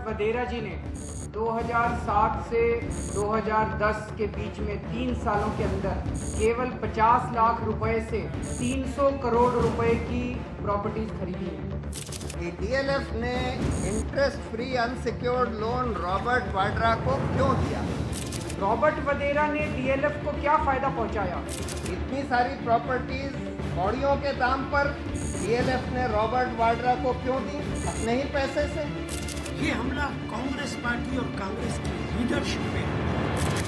वधेरा जी ने 2007 से 2010 के बीच में 3 सालों के अंदर केवल 50 लाख रुपए से 300 करोड़ रुपए की प्रॉपर्टीज खरीदी है। डीएलएफ ने interest free unsecured loan Robert Vadra को क्यों दिया? रॉबर्ट वधेरा ने डीएलएफ को क्या फायदा पहुंचाया? इतनी सारी प्रॉपर्टीज कौड़ियों के दाम पर डीएलएफ ने रॉबर्ट वाड्रा को क्यों दी? अपने ही पैसे से। ये हमला कांग्रेस पार्टी और कांग्रेस की लीडरशिप पे।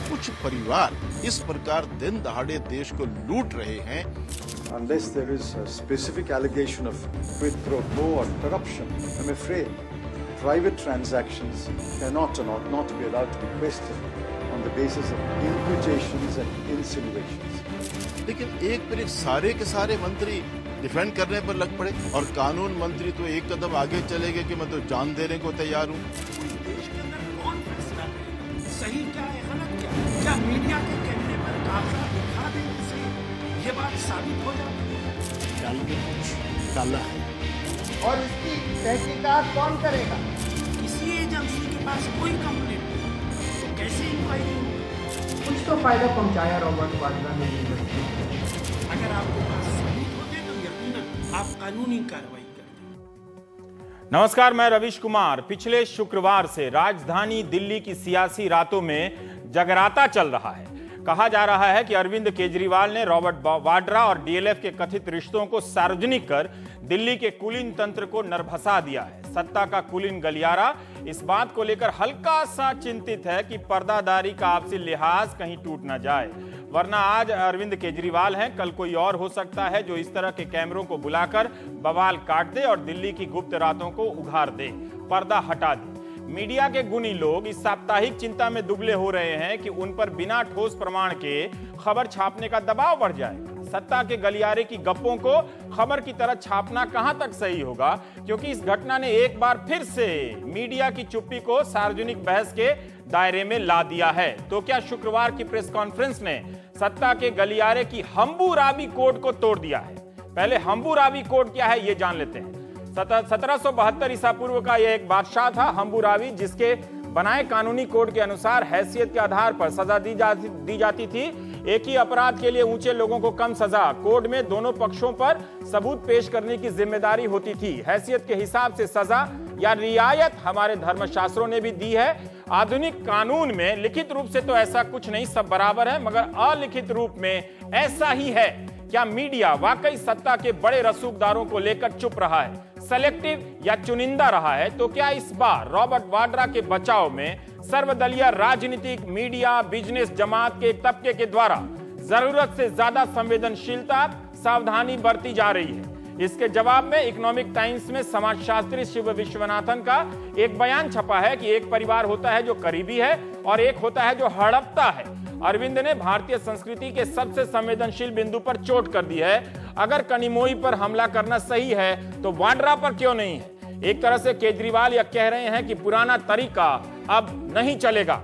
कुछ परिवार इस प्रकार दिन दहाड़े देश को लूट रहे हैं। Unless there is a specific allegation of quid pro quo or corruption, I'm afraid private transactions cannot and ought not be allowed to be questioned on the basis of imputations and insinuations. लेकिन एक पर एक सारे के सारे मंत्री defend करने पर लग पड़े और कानून मंत्री तो एक कदम आगे चले गए कि मैं तो जान देने को तैयार हूँ। देश के अंदर कौन फैसला करेगा? सही क्या है, गलत क्या? क्या मीडिया के कहने पर कागजात दिखा देने से ये बात साबित हो जाती है? डाल में कुछ काला है। और इसकी तहकीकात कौन करेगा? किसी एजेंसी के पास कोई कंप्लेंट तो कैसे इंक्वायरी होगी? कुछ तो फायदा पहुंचाया रॉबर्ट वाड्रा ने। अगर आपके पास सबूत होते तो यकीनन आप कानूनी कार्रवाई करते। नमस्कार, मैं रविश कुमार। पिछले शुक्रवार से राजधानी दिल्ली की सियासी रातों में जगराता चल रहा है। कहा जा रहा है कि अरविंद केजरीवाल ने रॉबर्ट वाड्रा और डीएलएफ के कथित रिश्तों को सार्वजनिक कर दिल्ली के कुलीन तंत्र को नरभसा दिया है। सत्ता का कुलीन गलियारा इस बात को लेकर हल्का सा चिंतित है कि पर्दादारी का आपसी लिहाज कहीं टूट ना जाए, वरना आज अरविंद केजरीवाल हैं, कल कोई और हो सकता है जो इस तरह के कैमरों को बुलाकर बवाल काट दे और दिल्ली की गुप्त रातों को उघाड़ दे, पर्दा हटा दे। मीडिया के गुणी लोग इस साप्ताहिक चिंता में दुबले हो रहे हैं कि उन पर बिना ठोस प्रमाण के खबर छापने का दबाव बढ़ जाएगा। सत्ता के गलियारे की गप्पों को खबर की तरह छापना कहां तक सही होगा, क्योंकि इस घटना ने एक बार फिर से मीडिया की चुप्पी को सार्वजनिक बहस के दायरे में ला दिया है। तो क्या शुक्रवार की प्रेस कॉन्फ्रेंस ने सत्ता के गलियारे की हम्बूराबी कोड को तोड़ दिया है? पहले हम्बूराबी कोड क्या है ये जान लेते हैं। 1772 ईसा पूर्व का यह एक बादशाह था हम्बूराबी, जिसके बनाए कानूनी कोड के अनुसार हैसियत के आधार पर सजा दी जाती थी। एक ही अपराध के लिए ऊंचे लोगों को कम सजा। कोड में दोनों पक्षों पर सबूत पेश करने की जिम्मेदारी होती थी। हैसियत के हिसाब से सजा या रियायत हमारे धर्मशास्त्रों ने भी दी है। आधुनिक कानून में लिखित रूप से तो ऐसा कुछ नहीं, सब बराबर है, मगर अलिखित रूप में ऐसा ही है। क्या मीडिया वाकई सत्ता के बड़े रसूखदारों को लेकर चुप रहा है, सेलेक्टिव या चुनिंदा रहा है? तो क्या इस बार रॉबर्ट वाड्रा के बचाव में सर्वदलीय राजनीतिक मीडिया बिजनेस जमात के एक तबके के द्वारा जरूरत से ज्यादा संवेदनशीलता सावधानी बरती जा रही है? इसके जवाब में इकोनॉमिक टाइम्स में समाजशास्त्री शिव विश्वनाथन का एक बयान छपा है कि एक परिवार होता है जो करीबी है और एक होता है जो हड़पता है। अरविंद ने भारतीय संस्कृति के सबसे संवेदनशील बिंदु पर चोट कर दी है। अगर कनिमोई पर हमला करना सही है तो वाड्रा पर क्यों नहीं है? एक तरह से केजरीवाल यह कह रहे हैं कि पुराना तरीका अब नहीं चलेगा।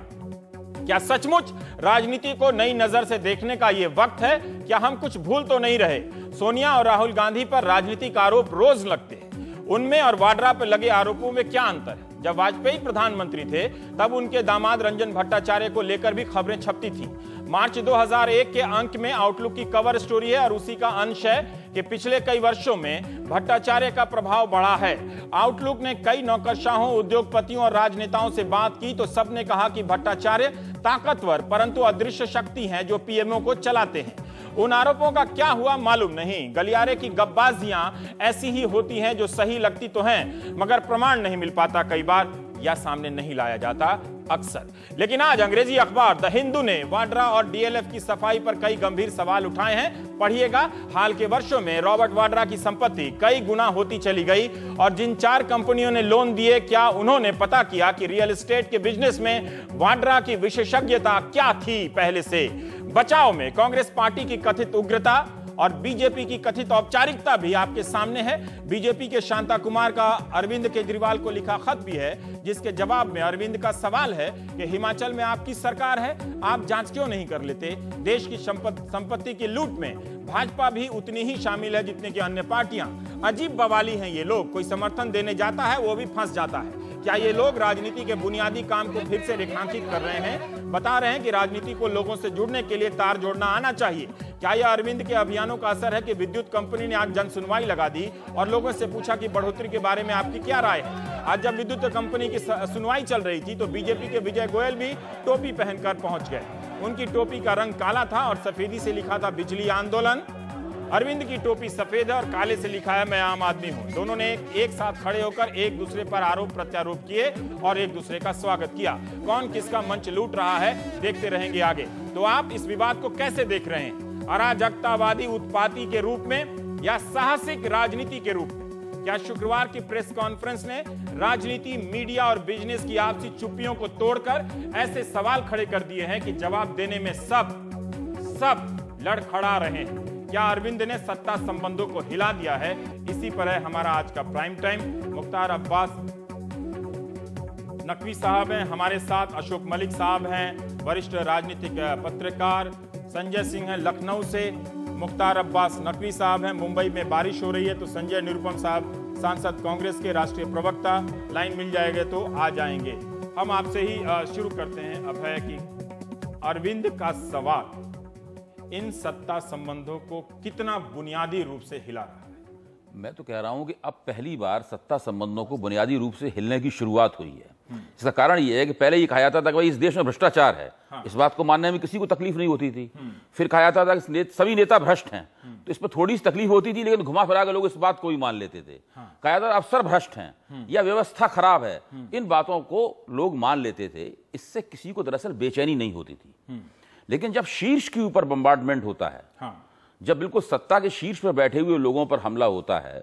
क्या सचमुच राजनीति को नई नजर से देखने का यह वक्त है? क्या हम कुछ भूल तो नहीं रहे? सोनिया और राहुल गांधी पर राजनीतिक आरोप रोज लगते हैं, उनमें और वाड्रा पर लगे आरोपों में क्या अंतर है? जब वाजपेयी प्रधानमंत्री थे तब उनके दामाद रंजन भट्टाचार्य को लेकर भी खबरें छपती थी। मार्च 2001 के अंक में आउटलुक की कवर स्टोरी है और उसी का अंश है कि पिछले कई वर्षों में भट्टाचार्य का प्रभाव बढ़ा है। आउटलुक ने कई नौकरशाहों, उद्योगपतियों और राजनेताओं से बात की तो सबने कहा कि भट्टाचार्य ताकतवर परंतु अदृश्य शक्ति हैं जो पीएमओ को चलाते हैं। उन आरोपों का क्या हुआ मालूम नहीं। गलियारे की गप्पबाजियां ऐसी ही होती हैं जो सही लगती तो हैं, मगर प्रमाण नहीं मिल पाता कई बार या सामने नहीं लाया जाता अक्सर। लेकिन आज अंग्रेजी अखबार द हिंदू ने वाड्रा और डीएलएफ की सफाई पर कई गंभीर सवाल उठाए हैं। पढ़िएगा, हाल के वर्षों में रॉबर्ट वाड्रा की संपत्ति कई गुना होती चली गई और जिन 4 कंपनियों ने लोन दिए, क्या उन्होंने पता किया कि रियल एस्टेट के बिजनेस में वाड्रा की विशेषज्ञता क्या थी पहले से? बचाव में कांग्रेस पार्टी की कथित उग्रता और बीजेपी की कथित औपचारिकता भी आपके सामने है। बीजेपी के शांता कुमार का अरविंद केजरीवाल को लिखा खत भी है, जिसके जवाब में अरविंद का सवाल है कि हिमाचल में आपकी सरकार है, आप जांच क्यों नहीं कर लेते? देश की संपत्ति की लूट में भाजपा भी उतनी ही शामिल है जितने की अन्य पार्टियां। अजीब बवाली हैं ये लोग, कोई समर्थन देने जाता है वो भी फंस जाता है। क्या ये लोग राजनीति के बुनियादी काम को फिर से रेखांकित कर रहे हैं? बता रहे हैं कि राजनीति को लोगों से जुड़ने के लिए तार जोड़ना आना चाहिए। क्या यह अरविंद के अभियानों का असर है कि विद्युत कंपनी ने आज जन सुनवाई लगा दी और लोगों से पूछा कि बढ़ोतरी के बारे में आपकी क्या राय है? आज जब विद्युत कंपनी की सुनवाई चल रही थी तो बीजेपी के विजय गोयल भी टोपी पहनकर पहुंच गए। उनकी टोपी का रंग काला था और सफेदी से लिखा था बिजली आंदोलन। अरविंद की टोपी सफेद है और काले से लिखा है मैं आम आदमी हूं। दोनों ने एक साथ खड़े होकर एक दूसरे पर आरोप प्रत्यारोप किए और एक दूसरे का स्वागत किया। कौन किसका मंच लूट रहा है देखते रहेंगे आगे। तो आप इस विवाद को कैसे देख रहे हैं? अराजकतावादी उत्पाती के रूप में या साहसिक राजनीति के रूप में? क्या शुक्रवार की प्रेस कॉन्फ्रेंस ने राजनीति, मीडिया और बिजनेस की आपसी चुप्पियों को तोड़कर ऐसे सवाल खड़े कर दिए हैं कि जवाब देने में सब लड़खड़ा रहे हैं? क्या अरविंद ने सत्ता संबंधों को हिला दिया है? इसी पर है हमारा आज का प्राइम टाइम। मुख्तार अब्बास नकवी साहब हैं हमारे साथ, अशोक मलिक साहब हैं वरिष्ठ राजनीतिक पत्रकार, संजय सिंह हैं लखनऊ से, मुख्तार अब्बास नकवी साहब हैं मुंबई में बारिश हो रही है, तो संजय निरुपम साहब सांसद कांग्रेस के राष्ट्रीय प्रवक्ता, लाइन मिल जाएगा तो आ जाएंगे। हम आपसे ही शुरू करते हैं अभय की अरविंद का सवाल इन सत्ता संबंधों को कितना बुनियादी रूप से हिला रहा है? मैं तो कह रहा हूं कि अब पहली बार सत्ता संबंधों को बुनियादी रूप से हिलने की शुरुआत हुई है। इसका कारण यह है कि पहले ये कहा जाता था कि भाई इस देश में भ्रष्टाचार है। हाँ। इस बात को मानने में किसी को तकलीफ नहीं होती थी। फिर कहा जाता था कि सभी नेता भ्रष्ट हैं, तो इस पर थोड़ी सी तकलीफ होती थी, लेकिन घुमा फिरा के लोग इस बात को भी मान लेते थे। हाँ। कहा जाता था अफसर भ्रष्ट हैं या व्यवस्था खराब है, इन बातों को लोग मान लेते थे। इससे किसी को दरअसल बेचैनी नहीं होती थी। लेकिन जब शीर्ष के ऊपर बम्बार्डमेंट होता है, हाँ। जब बिल्कुल सत्ता के शीर्ष पर बैठे हुए लोगों पर हमला होता है,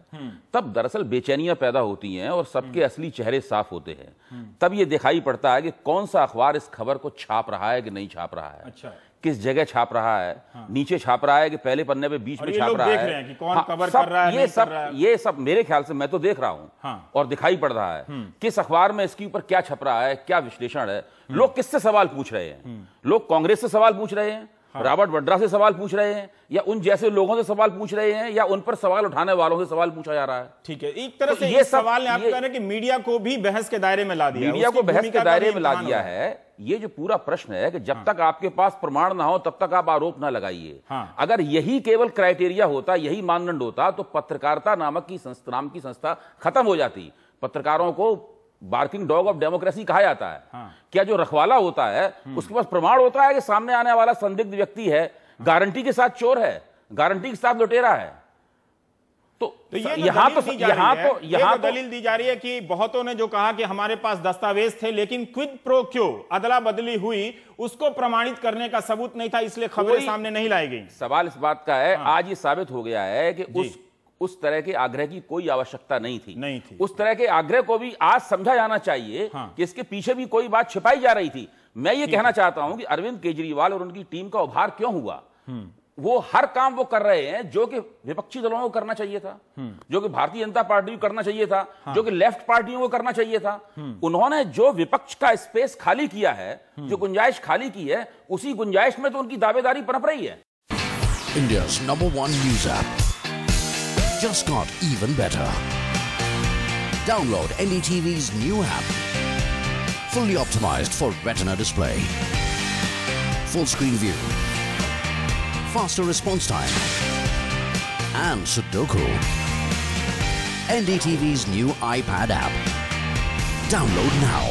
तब दरअसल बेचैनियां पैदा होती हैं और सबके असली चेहरे साफ होते हैं। तब ये दिखाई पड़ता है कि कौन सा अखबार इस खबर को छाप रहा है कि नहीं छाप रहा है। अच्छा। किस जगह छाप रहा है। हाँ। नीचे छाप रहा है कि पहले पन्ने पे बीच में छाप रहा है कि कौन कवर कर रहा है। ये सब मेरे ख्याल से मैं तो देख रहा हूं। हाँ। और दिखाई पड़ रहा है किस अखबार में इसके ऊपर क्या छप रहा है, क्या विश्लेषण है। लोग किससे सवाल पूछ रहे हैं? लोग कांग्रेस से सवाल पूछ रहे हैं, रॉबर्ट वाड्रा से सवाल पूछ रहे हैं, या उन जैसे लोगों से सवाल पूछ रहे हैं, या उन पर सवाल उठाने वालों से सवाल पूछा जा रहा है। ठीक है, एक तरह से ये सवाल ने आप कह रहे हैं कि मीडिया को भी बहस के दायरे में ला दिया, मीडिया को बहस के दायरे में ला दिया है। ये जो पूरा प्रश्न है कि जब तक आपके पास प्रमाण ना हो तब तक आप आरोप ना लगाइए। अगर यही केवल क्राइटेरिया होता, यही मानदंड होता, तो पत्रकारिता नामक की संस्था खत्म हो जाती। पत्रकारों को बार्किंग डॉग ऑफ डेमोक्रेसी कहा जाता है। हाँ। क्या जो रखवाला होता है उसके पास प्रमाण होता है कि सामने आने वाला संदिग्ध व्यक्ति है, गारंटी के साथ चोर है, गारंटी के साथ लुटेरा है। तो यहाँ दलील दी जा रही है कि बहुतों ने जो कहा कि हमारे पास दस्तावेज थे, लेकिन क्विड प्रो क्यो अदला बदली हुई, उसको प्रमाणित करने का सबूत नहीं था, इसलिए खबरें सामने नहीं लाई गई। सवाल इस बात का है, आज ये साबित हो गया है कि उस तरह के आग्रह की कोई आवश्यकता नहीं थी। उस तरह के आग्रह को भी आज समझा जाना चाहिए। हाँ। कि इसके पीछे भी कोई बात छिपाई जा रही थी। मैं ये कहना चाहता हूं कि अरविंद केजरीवाल और उनकी टीम का उभार क्यों हुआ? वो हर काम वो कर रहे हैं जो कि विपक्षी दलों को करना चाहिए था, जो कि भारतीय जनता पार्टी को करना चाहिए था, हाँ। जो कि लेफ्ट पार्टियों को करना चाहिए था। उन्होंने जो विपक्ष का स्पेस खाली किया है, जो गुंजाइश खाली की है, उसी गुंजाइश में तो उनकी दावेदारी पनप रही है। India's #1 news app just got even better. Download NDTV's new app. Fully optimized for retina display. Full screen view. Faster response time. And Sudoku. NDTV's new iPad app. Download now.